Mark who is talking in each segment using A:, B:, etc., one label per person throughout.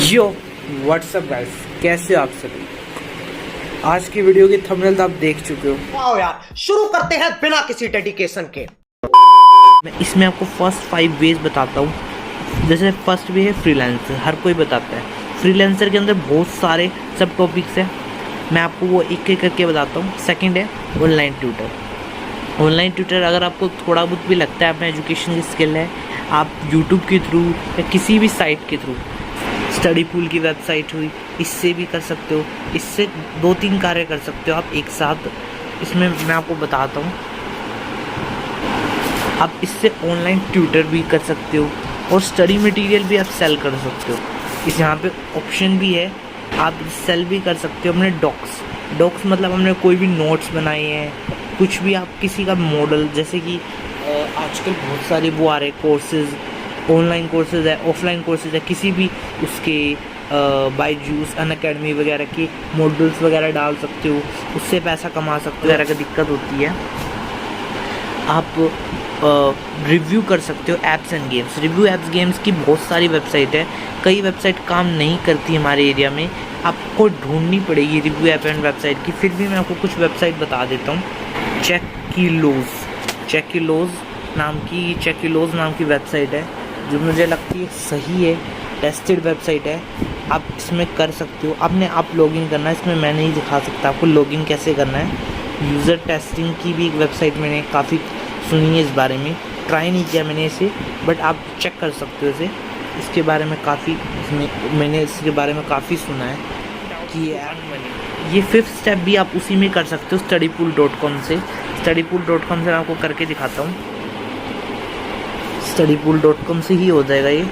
A: यो WhatsApp guys, कैसे हो आप सभी। आज की वीडियो की थंबनेल तो आप देख चुके हो।
B: आओ यार शुरू करते हैं बिना किसी डेडिकेशन के।
A: मैं इसमें आपको फर्स्ट 5 वेज बताता हूँ। जैसे फर्स्ट वे है फ्रीलांसर, हर कोई बताता है। फ्रीलांसर के अंदर बहुत सारे सब टॉपिक्स हैं, मैं आपको वो एक एक करके बताता हूँ। सेकंड है ऑनलाइन ट्यूटर। ऑनलाइन ट्यूटर अगर आपको थोड़ा बहुत भी लगता है अपना एजुकेशन की स्किल है, आप यूट्यूब के थ्रू या किसी भी साइट के थ्रू, स्टडी पूल की वेबसाइट हुई, इससे भी कर सकते हो। इससे 2-3 कार्य कर सकते हो आप एक साथ। इसमें मैं आपको बताता हूँ। आप इससे ऑनलाइन ट्यूटर भी कर सकते हो और स्टडी मटेरियल भी आप सेल कर सकते हो। इस यहाँ पे ऑप्शन भी है, आप सेल भी कर सकते हो अपने डॉक्स मतलब हमने कोई भी नोट्स बनाए हैं, कुछ भी आप किसी का मॉडल, जैसे कि आजकल बहुत सारे वो आ रहे कोर्सेज, ऑनलाइन कोर्सेज है, ऑफलाइन कोर्सेज है, किसी भी उसके बायजूस, अनअकैडमी वगैरह के मॉडल्स वगैरह डाल सकते हो, उससे पैसा कमा सकते हो। वगैरह का दिक्कत होती है, आप रिव्यू कर सकते हो apps and games. Review apps games की बहुत सारी वेबसाइट है, कई वेबसाइट काम नहीं करती हमारे एरिया में, आपको ढूंढनी पड़ेगी रिव्यू ऐप एंड वेबसाइट की। फिर भी मैं आपको कुछ वेबसाइट बता देता हूँ। चेकिलोज नाम की वेबसाइट है, जो मुझे लगती है सही है, टेस्टेड वेबसाइट है। आप इसमें कर सकते हो। अपने आप लॉगिन करना है, इसमें मैं नहीं दिखा सकता आपको लॉगिन कैसे करना है। यूज़र टेस्टिंग की भी एक वेबसाइट मैंने काफ़ी सुनी है, इस बारे में ट्राई नहीं किया मैंने इसे, बट आप चेक कर सकते हो इसे। इसके बारे में मैंने इसके बारे में काफ़ी सुना है कि ये 5th स्टेप भी आप उसी में कर सकते हो, studypool.com से। studypool.com से मैं आपको करके दिखाता हूँ। studypool.com से ही हो जाएगा ये।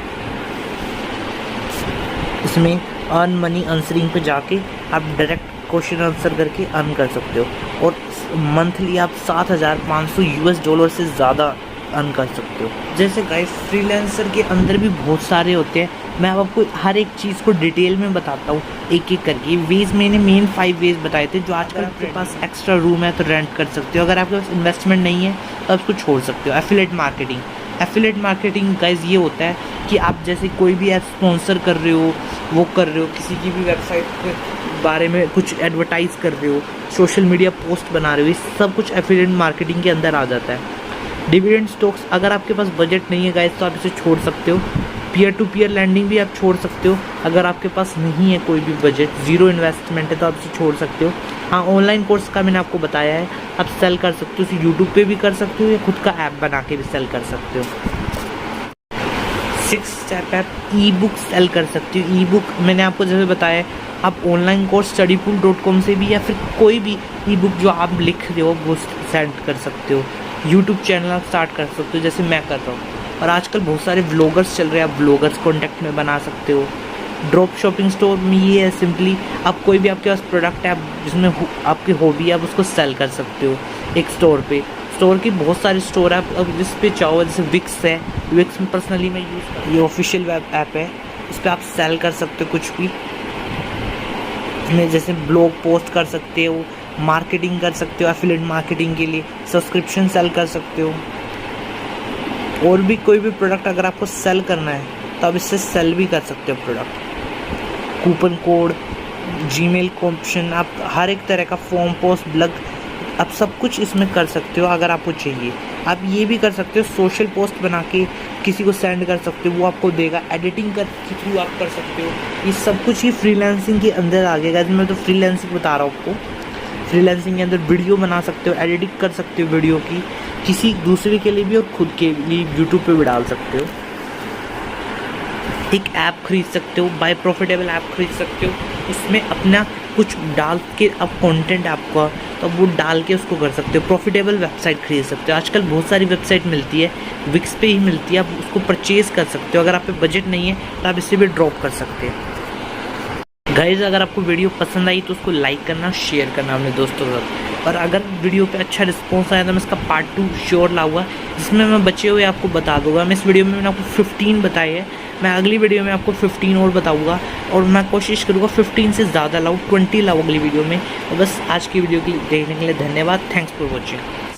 A: इसमें अर्न मनी आंसरिंग पे जाके आप डायरेक्ट क्वेश्चन आंसर करके अर्न कर सकते हो और मंथली आप $7,500 से ज़्यादा अर्न कर सकते हो। जैसे गाइस फ्रीलांसर के अंदर भी बहुत सारे होते हैं, मैं अब आपको हर एक चीज़ को डिटेल में बताता हूँ एक एक करके। वेज मैंने मेन 5 वेज बताए थे, जो आजकल आपके पास एक्स्ट्रा रूम है तो रेंट कर सकते हो। अगर आपके पास इन्वेस्टमेंट नहीं है तो आप उसको छोड़ सकते हो। एफिलिएट मार्केटिंग गाइस ये होता है कि आप जैसे कोई भी ऐप स्पॉन्सर कर रहे हो, वो कर रहे हो, किसी की भी वेबसाइट के बारे में कुछ एडवर्टाइज़ कर रहे हो, सोशल मीडिया पोस्ट बना रहे हो, ये सब कुछ एफिलिएट मार्केटिंग के अंदर आ जाता है। डिविडेंड स्टॉक्स, अगर आपके पास बजट नहीं है गाइस तो आप इसे छोड़ सकते हो। पीयर टू पीयर लैंडिंग भी आप छोड़ सकते हो, अगर आपके पास नहीं है कोई भी बजट, ज़ीरो इन्वेस्टमेंट है तो आप इसे छोड़ सकते हो। हाँ, ऑनलाइन कोर्स का मैंने आपको बताया है, आप सेल कर सकते हो, इसे यूट्यूब पे भी कर सकते हो या खुद का ऐप बना के भी सेल कर सकते हो। 6th स्टेप है ई बुक सेल कर सकते हो। ई बुक मैंने आपको जैसे बताया, आप ऑनलाइन कोर्स studypool.com से भी या फिर कोई भी ई बुक जो आप लिख रहे हो वो सेंड कर सकते हो। यूट्यूब चैनल आप स्टार्ट कर सकते हो, जैसे मैं कर रहा हूँ। और आजकल बहुत सारे व्लॉगर्स चल रहे हैं, आप व्लॉगर्स कॉन्टैक्ट में बना सकते हो। ड्रॉप शॉपिंग स्टोर में ये है, सिंपली आप कोई भी आपके पास प्रोडक्ट है, जिसमें आपकी हॉबी है, आप उसको सेल कर सकते हो एक स्टोर पे। स्टोर की बहुत सारे स्टोर है, अब जिस पे चाहो, जैसे विक्स है, विक्स में पर्सनली मैं यूज़ करता हूँ, ये ऑफिशियल वेब ऐप है, इस पर आप सेल कर सकते हो कुछ भी। इसमें जैसे ब्लॉग पोस्ट कर सकते हो, मार्केटिंग कर सकते हो, एफिलिएट मार्केटिंग के लिए सब्सक्रिप्शन सेल कर सकते हो। और भी कोई भी प्रोडक्ट अगर आपको सेल करना है तो आप इससे सेल भी कर सकते हो product. Coupon code, Gmail option, आप हर एक तरह का फॉर्म, पोस्ट, ब्लॉग, आप सब कुछ इसमें कर सकते हो अगर आपको चाहिए। आप ये भी कर सकते हो, सोशल पोस्ट बना के किसी को सेंड कर सकते हो, वो आपको देगा। एडिटिंग के थ्रू आप कर सकते हो। ये सब कुछ ही फ्रीलांसिंग के अंदर आ गया। मैं तो फ्रीलांसिंग बता रहा हूँ आपको। फ्रीलांसिंग के अंदर वीडियो बना सकते हो, एडिटिंग कर सकते हो वीडियो की, किसी दूसरे के लिए भी और खुद के लिए यूट्यूब पे भी डाल सकते हो। एक ऐप खरीद सकते हो, बाय प्रॉफिटेबल ऐप खरीद सकते हो, उसमें अपना कुछ डाल के अब कंटेंट आपका, तो वो डाल के उसको कर सकते हो। प्रॉफिटेबल वेबसाइट खरीद सकते हो, आजकल बहुत सारी वेबसाइट मिलती है, विक्स पे ही मिलती है, आप उसको परचेज़ कर सकते हो। अगर आप पे बजट नहीं है तो आप इसे भी ड्रॉप कर सकते हैं। गाइस, अगर आपको वीडियो पसंद आई तो उसको लाइक करना, शेयर करना अपने दोस्तों के साथ। और अगर वीडियो पे अच्छा रिस्पॉन्स आया तो मैं इसका पार्ट 2 श्योर लाऊंगा, जिसमें मैं बचे हुए आपको बता दूंगा। मैं इस वीडियो में मैंने आपको 15 बताए हैं, मैं अगली वीडियो में आपको 15 और बताऊंगा, और मैं कोशिश करूँगा 15 से ज़्यादा लाऊँ, 20 लाऊँ अगली वीडियो में। और बस आज की वीडियो के देखने के लिए धन्यवाद। Thanks for watching.